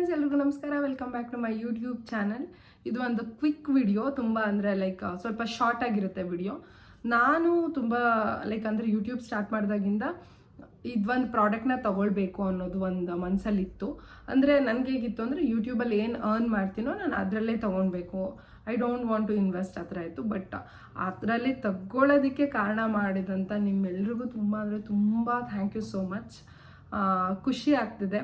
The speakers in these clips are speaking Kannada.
ಫ್ರೆಂಡ್ಸ್, ಎಲ್ರಿಗೂ ನಮಸ್ಕಾರ. Welcome back to my YouTube channel. ಇದು ಒಂದು ಕ್ವಿಕ್ ವಿಡಿಯೋ, ತುಂಬ ಅಂದರೆ ಸ್ವಲ್ಪ ಶಾರ್ಟ್ ಆಗಿರುತ್ತೆ ವಿಡಿಯೋ. ನಾನು ತುಂಬ ಅಂದರೆ ಯೂಟ್ಯೂಬ್ ಸ್ಟಾರ್ಟ್ ಮಾಡಿದಾಗಿಂದ ಇದೊಂದು ಪ್ರಾಡಕ್ಟ್ನ ತೊಗೊಳ್ಬೇಕು ಅನ್ನೋದು ಒಂದು ಮನಸ್ಸಲ್ಲಿತ್ತು. ಅಂದರೆ ನನಗೆ ಹೇಗಿತ್ತು ಅಂದರೆ ಯೂಟ್ಯೂಬಲ್ಲಿ ಏನು ಅರ್ನ್ ಮಾಡ್ತೀನೋ ನಾನು ಅದರಲ್ಲೇ ತೊಗೊಳ್ಬೇಕು, I don't want to invest ಆ ಥರ ಇತ್ತು. ಬಟ್ ಅದರಲ್ಲಿ ತಗೊಳ್ಳೋದಕ್ಕೆ ಕಾರಣ ಮಾಡಿದಂಥ ನಿಮ್ಮೆಲ್ರಿಗೂ ತುಂಬ ಅಂದರೆ ತುಂಬ ಥ್ಯಾಂಕ್ ಯು ಸೋ ಮಚ್. ಖುಷಿ ಆಗ್ತಿದೆ,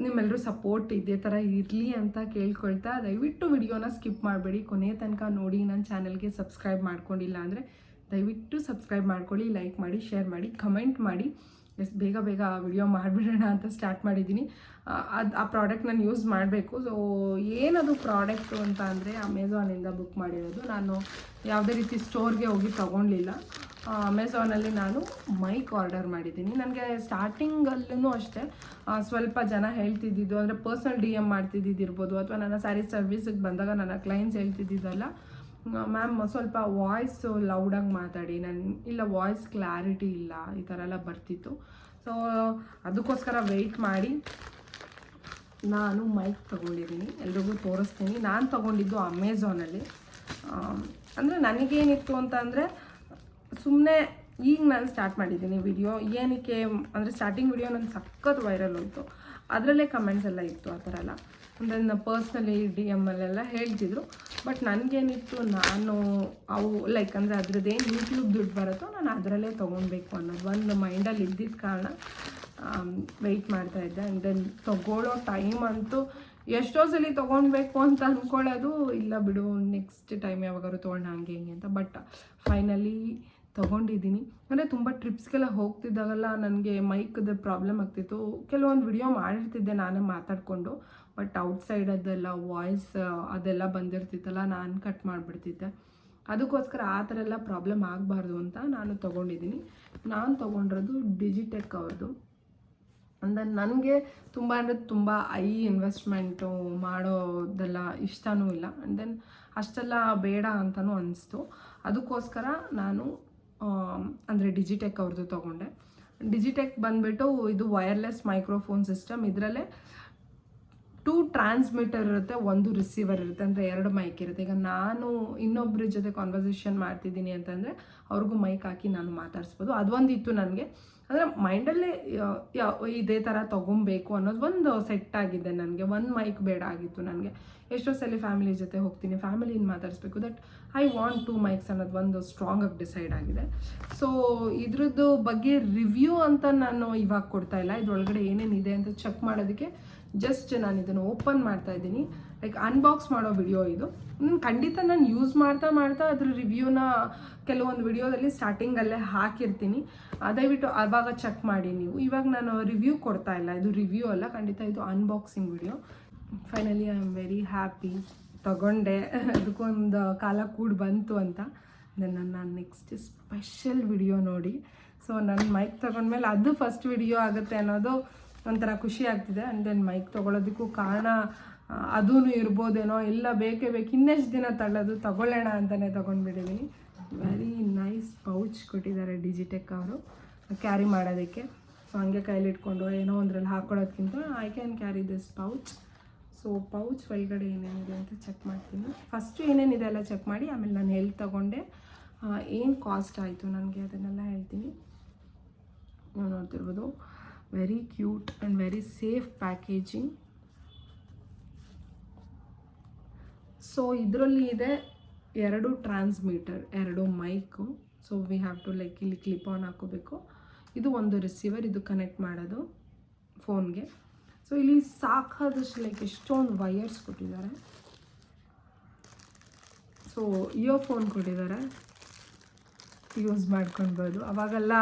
ನಿಮ್ಮೆಲ್ಲರೂ ಸಪೋರ್ಟ್ ಇದೇ ಥರ ಇರಲಿ ಅಂತ ಕೇಳ್ಕೊಳ್ತಾ, ದಯವಿಟ್ಟು ವಿಡಿಯೋನ ಸ್ಕಿಪ್ ಮಾಡಬೇಡಿ, ಕೊನೆಯ ತನಕ ನೋಡಿ. ನನ್ನ ಚಾನಲ್ಗೆ ಸಬ್ಸ್ಕ್ರೈಬ್ ಮಾಡ್ಕೊಂಡಿಲ್ಲ ಅಂದರೆ ದಯವಿಟ್ಟು ಸಬ್ಸ್ಕ್ರೈಬ್ ಮಾಡ್ಕೊಳ್ಳಿ, ಲೈಕ್ ಮಾಡಿ, ಶೇರ್ ಮಾಡಿ, ಕಮೆಂಟ್ ಮಾಡಿ. ಬೇಗ ಬೇಗ ವಿಡಿಯೋ ಮಾಡಿಬಿಡೋಣ ಅಂತ ಸ್ಟಾರ್ಟ್ ಮಾಡಿದ್ದೀನಿ. ಆ ಪ್ರಾಡಕ್ಟ್ ನಾನು ಯೂಸ್ ಮಾಡಬೇಕು. ಸೊ ಏನದು ಪ್ರಾಡಕ್ಟು ಅಂತ ಅಂದರೆ ಅಮೆಝಾನಿಂದ ಬುಕ್ ಮಾಡಿರೋದು. ನಾನು ಯಾವುದೇ ರೀತಿ ಸ್ಟೋರ್ಗೆ ಹೋಗಿ ತೊಗೊಳ್ಲಿಲ್ಲ. ಅಮೆಝಾನಲ್ಲಿ ನಾನು ಮೈಕ್ ಆರ್ಡರ್ ಮಾಡಿದ್ದೀನಿ. ನನಗೆ ಸ್ಟಾರ್ಟಿಂಗಲ್ಲೂ ಅಷ್ಟೇ ಸ್ವಲ್ಪ ಜನ ಹೇಳ್ತಿದ್ದಿದ್ದು ಅಂದರೆ ಪರ್ಸ್ನಲ್ DM ಮಾಡ್ತಿದ್ದಿದ್ದಿರ್ಬೋದು, ಅಥವಾ ನನ್ನ ಸ್ಯಾರಿ ಸರ್ವಿಸಿಗೆ ಬಂದಾಗ ನನ್ನ ಕ್ಲೈಂಟ್ಸ್ ಹೇಳ್ತಿದ್ದಿದ್ದಲ್ಲ, ಮ್ಯಾಮ್ ಸ್ವಲ್ಪ ವಾಯ್ಸು ಲೌಡಾಗಿ ಮಾತಾಡಿ, ಇಲ್ಲ ವಾಯ್ಸ್ ಕ್ಲಾರಿಟಿ ಇಲ್ಲ, ಈ ಥರ ಎಲ್ಲ ಬರ್ತಿತ್ತು. ಸೊ ಅದಕ್ಕೋಸ್ಕರ ವೆಯ್ಟ್ ಮಾಡಿ ನಾನು ಮೈಕ್ ತೊಗೊಂಡಿದ್ದೀನಿ, ಎಲ್ರಿಗೂ ತೋರಿಸ್ತೀನಿ. ನಾನು ತೊಗೊಂಡಿದ್ದು ಅಮೆಝಾನಲ್ಲಿ. ಅಂದರೆ ನನಗೇನಿತ್ತು ಅಂತ ಅಂದರೆ, ಸುಮ್ಮನೆ ಈಗ ನಾನು ಸ್ಟಾರ್ಟ್ ಮಾಡಿದ್ದೀನಿ ವಿಡಿಯೋ. ಏನಕ್ಕೆ ಅಂದರೆ ಸ್ಟಾರ್ಟಿಂಗ್ ವಿಡಿಯೋ ನನ್ನ ಸಖತ್ ವೈರಲ್ ಹೋಯಿತು, ಅದರಲ್ಲೇ ಕಮೆಂಟ್ಸ್ ಎಲ್ಲ ಇತ್ತು ಆ ಥರ ಎಲ್ಲ. ಅಂದರೆ ನನ್ನ ಪರ್ಸ್ನಲಿ DM ಅಲ್ಲೆಲ್ಲ ಹೇಳ್ತಿದ್ರು. ಬಟ್ ನನಗೇನಿತ್ತು, ನಾನು ಅವು ಅಂದರೆ ಅದ್ರದ್ದೇನು ಯೂಟ್ಯೂಬ್ ದುಡ್ಡು ಬರುತ್ತೋ ನಾನು ಅದರಲ್ಲೇ ತೊಗೊಳ್ಬೇಕು ಅನ್ನೋದು ಒಂದು ಮೈಂಡಲ್ಲಿ ಇದ್ದಿದ್ದ ಕಾರಣ ವೆಯ್ಟ್ ಮಾಡ್ತಾಯಿದ್ದೆ. ಆ್ಯಂಡ್ ದೆನ್ ತೊಗೊಳ್ಳೋ ಟೈಮ್ ಅಂತೂ ಎಷ್ಟೋ ಸಲ ತೊಗೊಳ್ಬೇಕು ಅಂತ ಅಂದ್ಕೊಳ್ಳೋದು, ಇಲ್ಲ ಬಿಡು ನೆಕ್ಸ್ಟ್ ಟೈಮ್ ಯಾವಾಗಾದ್ರು ತೊಗೊಂಡು ಹಂಗೆ ಹಿಂಗೆ ಅಂತ. ಬಟ್ ಫೈನಲಿ ತೊಗೊಂಡಿದ್ದೀನಿ. ಅಂದರೆ ತುಂಬ ಟ್ರಿಪ್ಸ್ಗೆಲ್ಲ ಹೋಗ್ತಿದ್ದಾಗೆಲ್ಲ ನನಗೆ ಮೈಕ್ದು ಪ್ರಾಬ್ಲಮ್ ಆಗ್ತಿತ್ತು. ಕೆಲವೊಂದು ವಿಡಿಯೋ ಮಾಡಿರ್ತಿದ್ದೆ ನಾನೇ ಮಾತಾಡಿಕೊಂಡು, ಬಟ್ ಔಟ್ಸೈಡ್ ಅದೆಲ್ಲ ವಾಯ್ಸ್ ಅದೆಲ್ಲ ಬಂದಿರ್ತಿತ್ತಲ್ಲ, ನಾನು ಕಟ್ ಮಾಡಿಬಿಡ್ತಿದ್ದೆ. ಅದಕ್ಕೋಸ್ಕರ ಆ ಥರ ಎಲ್ಲ ಪ್ರಾಬ್ಲಮ್ ಆಗಬಾರ್ದು ಅಂತ ನಾನು ತೊಗೊಂಡಿದ್ದೀನಿ. ನಾನು ತೊಗೊಂಡಿರೋದು ಡಿಜಿಟೆಕ್ ಅವ್ರದ್ದು. ಅಂದರೆ ನನಗೆ ತುಂಬ ಅಂದರೆ ತುಂಬ ಇನ್ವೆಸ್ಟ್ಮೆಂಟು ಮಾಡೋದೆಲ್ಲ ಇಷ್ಟವೂ ಇಲ್ಲ. ಆ್ಯಂಡ್ ದೆನ್ ಅಷ್ಟೆಲ್ಲ ಬೇಡ ಅಂತಲೂ ಅನಿಸ್ತು. ಅದಕ್ಕೋಸ್ಕರ ನಾನು ಅಂದರೆ ಡಿಜಿಟೆಕ್ ಅವ್ರದ್ದು ತೊಗೊಂಡೆ. ಡಿಜಿಟೆಕ್ ಬಂದುಬಿಟ್ಟು ಇದು ವೈರ್ಲೆಸ್ ಮೈಕ್ರೋಫೋನ್ ಸಿಸ್ಟಮ್. ಇದರಲ್ಲೇ 2 ಟ್ರಾನ್ಸ್ಮಿಟರ್ ಇರುತ್ತೆ, 1 ರಿಸೀವರ್ ಇರುತ್ತೆ. ಅಂದರೆ 2 ಮೈಕ್ ಇರುತ್ತೆ. ಈಗ ನಾನು ಇನ್ನೊಬ್ಬರ ಜೊತೆ ಕಾನ್ವರ್ಸೇಷನ್ ಮಾಡ್ತಿದ್ದೀನಿ ಅಂತಂದರೆ ಅವ್ರಿಗೂ ಮೈಕ್ ಹಾಕಿ ನಾನು ಮಾತಾಡಿಸ್ಬೋದು. ಅದೊಂದಿತ್ತು ನನಗೆ. ಅಂದರೆ ಮೈಂಡಲ್ಲೇ ಇದೇ ಥರ ತೊಗೊಬೇಕು ಅನ್ನೋದು ಒಂದು ಸೆಟ್ ಆಗಿದೆ ನನಗೆ. 1 ಮೈಕ್ ಬೇಡ ಆಗಿತ್ತು ನನಗೆ. ಎಷ್ಟೋ ಸಲ ಫ್ಯಾಮಿಲಿ ಜೊತೆ ಹೋಗ್ತೀನಿ, ಫ್ಯಾಮಿಲಿನ ಮಾತಾಡಿಸ್ಬೇಕು, ದಟ್ ಐ ವಾಂಟ್ 2 ಮೈಕ್ಸ್ ಅನ್ನೋದು ಒಂದು ಸ್ಟ್ರಾಂಗಾಗಿ ಡಿಸೈಡ್ ಆಗಿದೆ. ಸೊ ಇದ್ರದ್ದು ಬಗ್ಗೆ ರಿವ್ಯೂ ಅಂತ ನಾನು ಇವಾಗ ಕೊಡ್ತಾ ಇಲ್ಲ. ಇದ್ರೊಳಗಡೆ ಏನೇನಿದೆ ಅಂತ ಚೆಕ್ ಮಾಡೋದಕ್ಕೆ ಜಸ್ಟ್ ನಾನು ಇದನ್ನು ಓಪನ್ ಮಾಡ್ತಾ ಇದ್ದೀನಿ. ಅನ್ಬಾಕ್ಸ್ ಮಾಡೋ ವಿಡಿಯೋ ಇದು. ಖಂಡಿತ ನಾನು ಯೂಸ್ ಮಾಡ್ತಾ ಅದ್ರ ರಿವ್ಯೂನ ಕೆಲವೊಂದು ವಿಡಿಯೋದಲ್ಲಿ ಸ್ಟಾರ್ಟಿಂಗಲ್ಲೇ ಹಾಕಿರ್ತೀನಿ, ದಯವಿಟ್ಟು ಆವಾಗ ಚೆಕ್ ಮಾಡಿ ನೀವು. ಇವಾಗ ನಾನು ರಿವ್ಯೂ ಕೊಡ್ತಾ ಇಲ್ಲ, ಇದು ರಿವ್ಯೂ ಅಲ್ಲ, ಖಂಡಿತ ಇದು unboxing video. Finally I am very happy. ತಗೊಂಡೆ, ಅದಕ್ಕೊಂದು ಕಾಲ ಕೂಡ ಬಂತು ಅಂತ. ನನ್ನ ನೆಕ್ಸ್ಟ್ ಸ್ಪೆಷಲ್ ವಿಡಿಯೋ ನೋಡಿ. ಸೊ ನನ್ನ ಮೈಕ್ ತೊಗೊಂಡ್ಮೇಲೆ ಅದು ಫಸ್ಟ್ ವಿಡಿಯೋ ಆಗುತ್ತೆ ಅನ್ನೋದು ಒಂಥರ ಖುಷಿ ಆಗ್ತಿದೆ. ಆ್ಯಂಡ್ ದೆನ್ ಮೈಕ್ ತೊಗೊಳೋದಕ್ಕೂ ಕಾರಣ ಅದೂ ಇರ್ಬೋದೇನೋ, ಇಲ್ಲ ಬೇಕೇ ಬೇಕು, ಇನ್ನೆಷ್ಟು ದಿನ ತಗೊಳ್ಳೋಣ ಅಂತಲೇ ತೊಗೊಂಡ್ಬಿಟ್ಟಿದ್ದೀನಿ. ವೆರಿ ನೈಸ್ ಪೌಚ್ ಕೊಟ್ಟಿದ್ದಾರೆ ಡಿಜಿಟೆಕ್ ಅವರು ಕ್ಯಾರಿ ಮಾಡೋದಕ್ಕೆ. ಸೊ ಹಂಗೆ ಕೈಲಿ ಇಟ್ಕೊಂಡು ಏನೋ ಒಂದ್ರಲ್ಲಿ ಹಾಕೊಳ್ಳೋದಕ್ಕಿಂತ I can carry this pouch. So pouch ಒಳಗಡೆ ಏನೇನಿದೆ ಅಂತ ಚೆಕ್ ಮಾಡ್ತೀನಿ. ಫಸ್ಟು ಏನೇನಿದೆ ಎಲ್ಲ ಚೆಕ್ ಮಾಡಿ ಆಮೇಲೆ ನಾನು ಎಲ್ಲಿ ತೊಗೊಂಡೆ, ಏನು ಕಾಸ್ಟ್ ಆಯಿತು ನನಗೆ ಅದನ್ನೆಲ್ಲ ಹೇಳ್ತೀನಿ. ನೀವು ನೋಡ್ತಿರ್ಬೋದು, very cute and very safe packaging. So ಇದರಲ್ಲಿ ಇದೆ 2 transmitter, 2 mic. So we have to ಇಲ್ಲಿ ಕ್ಲಿಪ್ ಆನ್ ಹಾಕೋಬೇಕು. ಇದು ಒಂದು ರಿಸೀವರ್, ಇದು ಕನೆಕ್ಟ್ ಮಾಡೋದು ಫೋನ್ಗೆ. ಸೊ ಇಲ್ಲಿ ಸಾಕಾದಷ್ಟು ಎಷ್ಟೊಂದು ವೈಯರ್ಸ್ ಕೊಟ್ಟಿದ್ದಾರೆ. ಸೊ ಇಯರ್ಫೋನ್ ಕೊಟ್ಟಿದ್ದಾರೆ, ಯೂಸ್ ಮಾಡ್ಕೊಳ್ಬೋದು. ಅವಾಗೆಲ್ಲ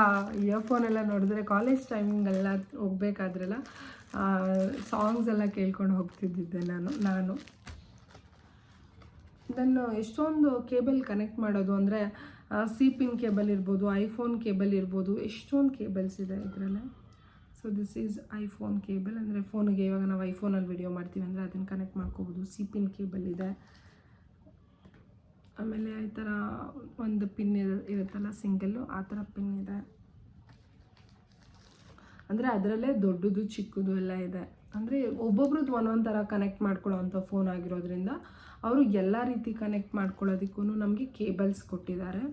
ಇಯರ್ಫೋನೆಲ್ಲ ನೋಡಿದ್ರೆ ಕಾಲೇಜ್ ಟೈಮಿಂಗೆಲ್ಲ ಹೋಗ್ಬೇಕಾದ್ರೆಲ್ಲ ಸಾಂಗ್ಸ್ ಎಲ್ಲ ಕೇಳ್ಕೊಂಡು ಹೋಗ್ತಿದ್ದಿದ್ದೆ ನಾನು. ದೆನ್ ಎಷ್ಟೊಂದು ಕೇಬಲ್ ಕನೆಕ್ಟ್ ಮಾಡೋದು, ಅಂದರೆ ಪಿನ್ ಕೇಬಲ್ ಇರ್ಬೋದು, ಐಫೋನ್ ಕೇಬಲ್ ಇರ್ಬೋದು, ಎಷ್ಟೊಂದು ಕೇಬಲ್ಸ್ ಇದೆ ಇದರಲ್ಲೇ. So this is iPhone cable. ಅಂದರೆ ಫೋನಿಗೆ ಇವಾಗ ನಾವು ಐಫೋನಲ್ಲಿ ವಿಡಿಯೋ ಮಾಡ್ತೀವಿ ಅಂದರೆ ಅದನ್ನು ಕನೆಕ್ಟ್ ಮಾಡ್ಕೋಬೋದು. ಪಿನ್ ಕೇಬಲ್ ಇದೆ. ಆಮೇಲೆ ಈ ಥರ ಒಂದು ಪಿನ್ ಇರುತ್ತಲ್ಲ ಸಿಂಗಲ್ಲು, ಆ ಥರ ಪಿನ್ ಇದೆ. ಅಂದರೆ ಅದರಲ್ಲೇ ದೊಡ್ಡದು ಚಿಕ್ಕದು ಎಲ್ಲ ಇದೆ. ಅಂದರೆ ಒಬ್ಬೊಬ್ರದ್ದು ಒಂದೊಂದು ಥರ ಕನೆಕ್ಟ್ ಮಾಡ್ಕೊಳ್ಳೋ ಅಂಥ ಫೋನ್ ಆಗಿರೋದ್ರಿಂದ ಅವರು ಎಲ್ಲ ರೀತಿ ಕನೆಕ್ಟ್ ಮಾಡ್ಕೊಳ್ಳೋದಕ್ಕೂ ನಮಗೆ ಕೇಬಲ್ಸ್ ಕೊಟ್ಟಿದ್ದಾರೆ.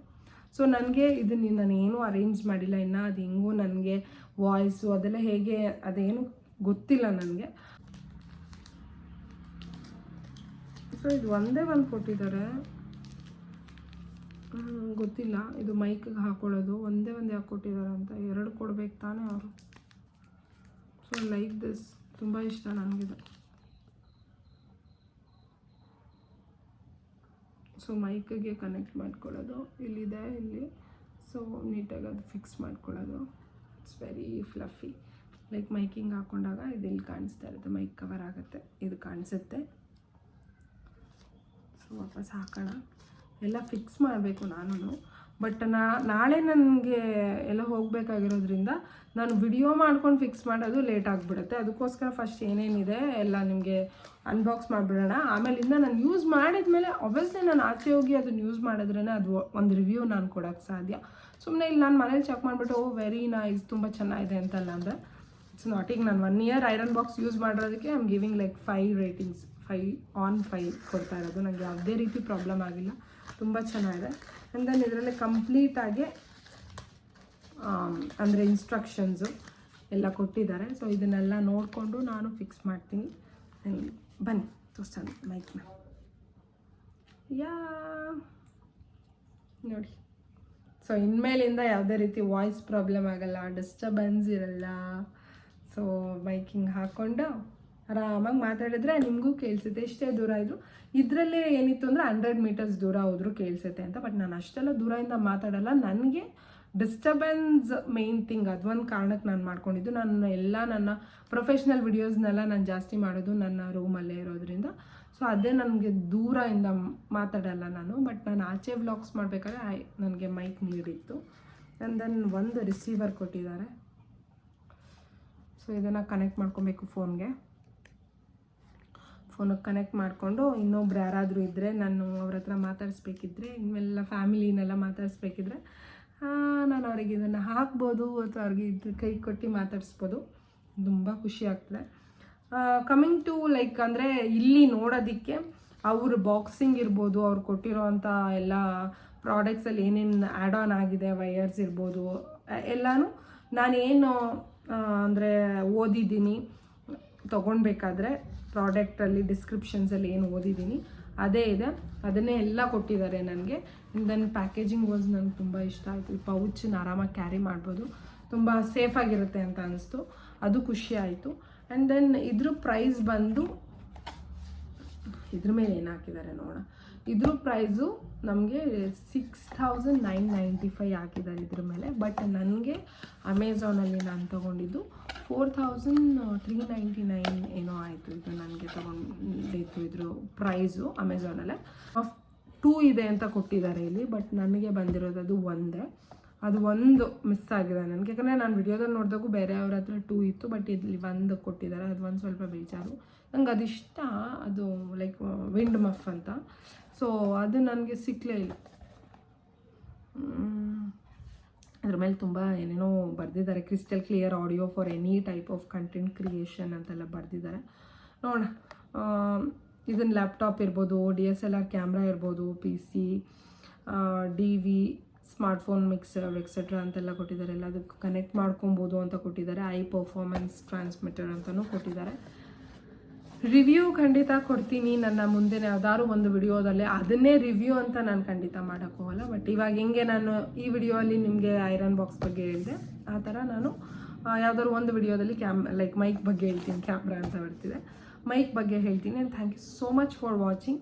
ಸೊ ನನಗೆ ಇದನ್ನು ನಾನೇನು ಅರೇಂಜ್ ಮಾಡಿಲ್ಲ ಇನ್ನು, ಅದು ಹೆಂಗೂ ನನಗೆ ವಾಯ್ಸು ಅದೆಲ್ಲ ಹೇಗೆ ಅದೇನು ಗೊತ್ತಿಲ್ಲ ನನಗೆ. ಸೊ ಇದು ಒಂದೇ ಒಂದು ಕೊಟ್ಟಿದ್ದಾರೆ, ಗೊತ್ತಿಲ್ಲ ಇದು ಮೈಕಿಗೆ ಹಾಕೊಳ್ಳೋದು ಒಂದೇ ಒಂದು ಯಾಕೆ ಕೊಟ್ಟಿದ್ದಾರೆ ಅಂತ. 2 ಕೊಡ್ಬೇಕು ತಾನೇ ಅವರು. ಸೊ ಲೈಕ್ ದಿಸ್, ತುಂಬ ಇಷ್ಟ ನನಗಿದು. ಸೊ ಮೈಕಿಗೆ ಕನೆಕ್ಟ್ ಮಾಡ್ಕೊಳ್ಳೋದು ಇಲ್ಲಿದೆ, ಇಲ್ಲಿ. ಸೊ ನೀಟಾಗಿ ಅದು ಫಿಕ್ಸ್ ಮಾಡ್ಕೊಳ್ಳೋದು. It's very fluffy. Like miking ಹಾಕ್ಕೊಂಡಾಗ ಇದು ಇಲ್ಲಿ ಕಾಣಿಸ್ತಾ ಇರುತ್ತೆ, ಮೈಕ್ ಕವರ್ ಆಗುತ್ತೆ, ಇದು ಕಾಣಿಸುತ್ತೆ. ಸೊ ವಾಪಸ್ ಹಾಕೋಣ. ಎಲ್ಲ ಫಿಕ್ಸ್ ಮಾಡಬೇಕು ನಾನು. ಬಟ್ ನಾಳೆ ನನಗೆ ಎಲ್ಲ ಹೋಗಬೇಕಾಗಿರೋದ್ರಿಂದ ನಾನು ವಿಡಿಯೋ ಮಾಡ್ಕೊಂಡು ಫಿಕ್ಸ್ ಮಾಡೋದು ಲೇಟ್ ಆಗಿಬಿಡುತ್ತೆ. ಅದಕ್ಕೋಸ್ಕರ ಫಸ್ಟ್ ಏನೇನಿದೆ ಎಲ್ಲ ನಿಮಗೆ ಅನ್ಬಾಕ್ಸ್ ಮಾಡಿಬಿಡೋಣ. ಆಮೇಲಿಂದ ನಾನು ಯೂಸ್ ಮಾಡಿದ್ಮೇಲೆ ಆಬ್ವಿಯಸ್ಲಿ ನಾನು ಆಚೆ ಹೋಗಿ ಅದನ್ನು ಯೂಸ್ ಮಾಡಿದ್ರೇ ಅದು ಒಂದು ರಿವ್ಯೂ ನಾನು ಕೊಡೋಕ್ಕೆ ಸಾಧ್ಯ. ಸುಮ್ಮನೆ ಇಲ್ಲಿ ನಾನು ಮನೇಲಿ ಚೆಕ್ ಮಾಡಿಬಿಟ್ಟು ವೆರಿ ನೈಸ್, ತುಂಬ ಚೆನ್ನಾಗಿದೆ ಅಂತಲ್ಲ ಅಂದರೆ ಇಟ್ಸ್ ನಾಟ್. ಈಗ ನಾನು 1 ಇಯರ್ ಐರನ್ ಬಾಕ್ಸ್ ಯೂಸ್ ಮಾಡಿರೋದಕ್ಕೆ I am giving like 5 ratings, 5/5 ಕೊಡ್ತಾ ಇರೋದು. ನನಗೆ ಯಾವುದೇ ರೀತಿ ಪ್ರಾಬ್ಲಮ್ ಆಗಿಲ್ಲ, ತುಂಬ ಚೆನ್ನಾಗಿದೆ. ಆ್ಯಂಡ್ ದೆನ್ ಇದರಲ್ಲಿ ಕಂಪ್ಲೀಟಾಗಿ ಅಂದರೆ ಇನ್ಸ್ಟ್ರಕ್ಷನ್ಸು ಎಲ್ಲ ಕೊಟ್ಟಿದ್ದಾರೆ. ಸೊ ಇದನ್ನೆಲ್ಲ ನೋಡಿಕೊಂಡು ನಾನು ಫಿಕ್ಸ್ ಮಾಡ್ತೀನಿ. ಬನ್ನಿ ತೋರಿಸೋಣ ಮೈಕ್ನ. ನೋಡಿ, ಸೊ ಇನ್ಮೇಲಿಂದ ಯಾವುದೇ ರೀತಿ ವಾಯ್ಸ್ ಪ್ರಾಬ್ಲಮ್ ಆಗಲ್ಲ, ಡಿಸ್ಟರ್ಬೆನ್ಸ್ ಇರಲ್ಲ. ಸೊ ಮೈಕಿಂಗ್ ಹಾಕ್ಕೊಂಡು ಆರಾಮಾಗಿ ಮಾತಾಡಿದ್ರೆ ನಿಮಗೂ ಕೇಳಿಸುತ್ತೆ. ಎಷ್ಟೇ ದೂರ ಇದ್ದರೂ ಇದರಲ್ಲೇ ಏನಿತ್ತು ಅಂದರೆ 100 ಮೀಟರ್ಸ್ ದೂರ ಹೋದರೂ ಕೇಳಿಸುತ್ತೆ ಅಂತ. ಬಟ್ ನಾನು ಅಷ್ಟೆಲ್ಲ ದೂರದಿಂದ ಮಾತಾಡಲ್ಲ, ನನಗೆ ಡಿಸ್ಟರ್ಬೆನ್ಸ್ ಮೇನ್ ಥಿಂಗ್, ಅದೊಂದು ಕಾರಣಕ್ಕೆ ನಾನು ಮಾಡ್ಕೊಂಡಿದ್ದು. ನಾನು ಎಲ್ಲ ನನ್ನ ಪ್ರೊಫೆಷ್ನಲ್ ವಿಡಿಯೋಸ್ನೆಲ್ಲ ನಾನು ಜಾಸ್ತಿ ಮಾಡೋದು ನನ್ನ ರೂಮಲ್ಲೇ ಇರೋದ್ರಿಂದ. ಸೊ ಅದೇ ನನಗೆ ದೂರದಿಂದ ಮಾತಾಡಲ್ಲ ನಾನು. ಬಟ್ ನಾನು ಆಚೆ ವ್ಲಾಗ್ಸ್ ಮಾಡಬೇಕಾದ್ರೆ ನನಗೆ ಮೈಕ್ ನೀಡಿತ್ತು. ಆ್ಯಂಡ್ ದೆನ್ ಒಂದು ರಿಸೀವರ್ ಕೊಟ್ಟಿದ್ದಾರೆ. ಸೊ ಇದನ್ನು ಕನೆಕ್ಟ್ ಮಾಡ್ಕೊಬೇಕು ಫೋನ್ಗೆ ಕನೆಕ್ಟ್ ಮಾಡಿಕೊಂಡು ಇನ್ನೊಬ್ರು ಯಾರಾದರೂ ಇದ್ದರೆ ನಾನು ಅವ್ರ ಹತ್ರ ಮಾತಾಡಿಸ್ಬೇಕಿದ್ರೆ, ಇನ್ಮೆಲ್ಲ ಫ್ಯಾಮಿಲಿನೆಲ್ಲ ಮಾತಾಡಿಸ್ಬೇಕಿದ್ರೆ ನಾನು ಅವ್ರಿಗೆ ಇದನ್ನು ಹಾಕ್ಬೋದು ಅಥವಾ ಅವ್ರಿಗೆ ಇದು ಕೈ ಕೊಟ್ಟು ಮಾತಾಡಿಸ್ಬೋದು. ತುಂಬ ಖುಷಿ ಆಗ್ತದೆ. ಕಮಿಂಗ್ ಟು ಲೈಕ್ ಅಂದರೆ ಇಲ್ಲಿ ನೋಡೋದಕ್ಕೆ ಅವ್ರ ಬಾಕ್ಸಿಂಗ್ ಇರ್ಬೋದು, ಅವ್ರು ಕೊಟ್ಟಿರೋ ಅಂಥ ಎಲ್ಲ ಪ್ರಾಡಕ್ಟ್ಸಲ್ಲಿ ಏನೇನು ಆ್ಯಡ್ ಆನ್ ಆಗಿದೆ, ವೈಯರ್ಸ್ ಇರ್ಬೋದು, ಎಲ್ಲನೂ ನಾನೇನು ಅಂದರೆ ಓದಿದ್ದೀನಿ ತೊಗೊಳ್ಬೇಕಾದ್ರೆ ಪ್ರಾಡಕ್ಟಲ್ಲಿ ಡಿಸ್ಕ್ರಿಪ್ಷನ್ಸಲ್ಲಿ ಏನು ಓದಿದ್ದೀನಿ ಅದೇ ಇದೆ, ಅದನ್ನೇ ಎಲ್ಲ ಕೊಟ್ಟಿದ್ದಾರೆ ನನಗೆ. ದೆನ್ ಪ್ಯಾಕೇಜಿಂಗ್ ವಾಸ್ ನನಗೆ ತುಂಬ ಇಷ್ಟ ಆಯಿತು. ಈ ಪೌಚನ್ನ ಆರಾಮಾಗಿ ಕ್ಯಾರಿ ಮಾಡ್ಬೋದು, ತುಂಬ ಸೇಫಾಗಿರುತ್ತೆ ಅಂತ ಅನಿಸ್ತು, ಅದು ಖುಷಿ ಆಯಿತು. ಆ್ಯಂಡ್ ದೆನ್ ಇದ್ರ ಪ್ರೈಸ್ ಬಂದು ಇದ್ರ ಮೇಲೆ ಏನು ಹಾಕಿದ್ದಾರೆ ನೋಡೋಣ. ಇದ್ರ ಪ್ರೈಸು ನಮಗೆ 6,995 ಹಾಕಿದ್ದಾರೆ ಇದ್ರ ಮೇಲೆ. ಬಟ್ ನನಗೆ ಅಮೆಝಾನಲ್ಲಿ ನಾನು ತೊಗೊಂಡಿದ್ದು 4,399 ಏನೋ ಆಯಿತು. ಇದು ನನಗೆ ತೊಗೊಂಡಿದ್ದು ಇದ್ರ ಪ್ರೈಸು ಅಮೆಝಾನಲ್ಲೇ. 2 ಇದೆ ಅಂತ ಕೊಟ್ಟಿದ್ದಾರೆ ಇಲ್ಲಿ, ಬಟ್ ನನಗೆ ಬಂದಿರೋದು ಅದು ಒಂದೇ. ಅದು ಒಂದು ಮಿಸ್ ಆಗಿದೆ ನನಗೆ, ಯಾಕಂದರೆ ನಾನು ವಿಡಿಯೋದಲ್ಲಿ ನೋಡಿದಾಗೂ ಬೇರೆ ಅವ್ರ ಹತ್ರ 2 ಇತ್ತು, ಬಟ್ ಇಲ್ಲಿ 1 ಕೊಟ್ಟಿದ್ದಾರೆ. ಅದು ಒಂದು ಸ್ವಲ್ಪ ಬೇಜಾರು. ನಂಗೆ ಅದಿಷ್ಟ, ಅದು ಲೈಕ್ ವಿಂಡ್ ಮಫ್ ಅಂತ. ಸೊ ಅದು ನನಗೆ ಸಿಕ್ಕಲೇ ಇಲ್ಲ. ಅದ್ರ ಮೇಲೆ ತುಂಬ ಏನೇನೋ ಬರೆದಿದ್ದಾರೆ, crystal clear audio for any type of content creation ಅಂತೆಲ್ಲ ಬರೆದಿದ್ದಾರೆ. ನೋಡೋಣ, ಇದನ್ನು ಲ್ಯಾಪ್ಟಾಪ್ ಇರ್ಬೋದು, DSLR ಕ್ಯಾಮ್ರಾ ಇರ್ಬೋದು, PC, DV, smartphone mixer etcetera ಅಂತೆಲ್ಲ ಕೊಟ್ಟಿದ್ದಾರೆ. ಎಲ್ಲದಕ್ಕೆ ಕನೆಕ್ಟ್ ಮಾಡ್ಕೊಬೋದು ಅಂತ ಕೊಟ್ಟಿದ್ದಾರೆ. ಐ ಪರ್ಫಾರ್ಮೆನ್ಸ್ ಟ್ರಾನ್ಸ್ಮಿಟರ್ ಅಂತಲೂ ಕೊಟ್ಟಿದ್ದಾರೆ. ರಿವ್ಯೂ ಖಂಡಿತ ಕೊಡ್ತೀನಿ ನನ್ನ ಮುಂದೆ ಯಾವ್ದಾದ್ರು ಒಂದು ವಿಡಿಯೋದಲ್ಲಿ. ಅದನ್ನೇ ರಿವ್ಯೂ ಅಂತ ನಾನು ಖಂಡಿತ ಮಾಡೋಕ್ಕೋಗಲ್ಲ. ಬಟ್ ಇವಾಗ ಹೆಂಗೆ ನಾನು ಈ ವಿಡಿಯೋಲ್ಲಿ ನಿಮಗೆ ಐರನ್ ಬಾಕ್ಸ್ ಬಗ್ಗೆ ಹೇಳಿದೆ, ಆ ಥರ ನಾನು ಯಾವ್ದಾದ್ರು ಒಂದು ವಿಡಿಯೋದಲ್ಲಿ ಲೈಕ್ ಮೈಕ್ ಬಗ್ಗೆ ಹೇಳ್ತೀನಿ. ಕ್ಯಾಮ್ರಾ ಅಂತ ಬರ್ತಿದೆ, ಮೈಕ್ ಬಗ್ಗೆ ಹೇಳ್ತೀನಿ. And thank you so much for watching.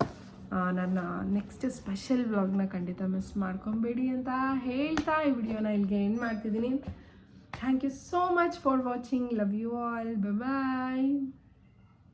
ನನ್ನ ನೆಕ್ಸ್ಟ್ ಸ್ಪೆಷಲ್ ವ್ಲಾಗ್ನ ಖಂಡಿತ ಮಿಸ್ ಮಾಡ್ಕೊಬೇಡಿ ಅಂತ ಹೇಳ್ತಾ ಈ ವಿಡಿಯೋನ ಇಲ್ಲಿಗೆ ಎಂಡ್ ಮಾಡ್ತಿದ್ದೀನಿ. Thank you so much for watching. Love you all. Bye.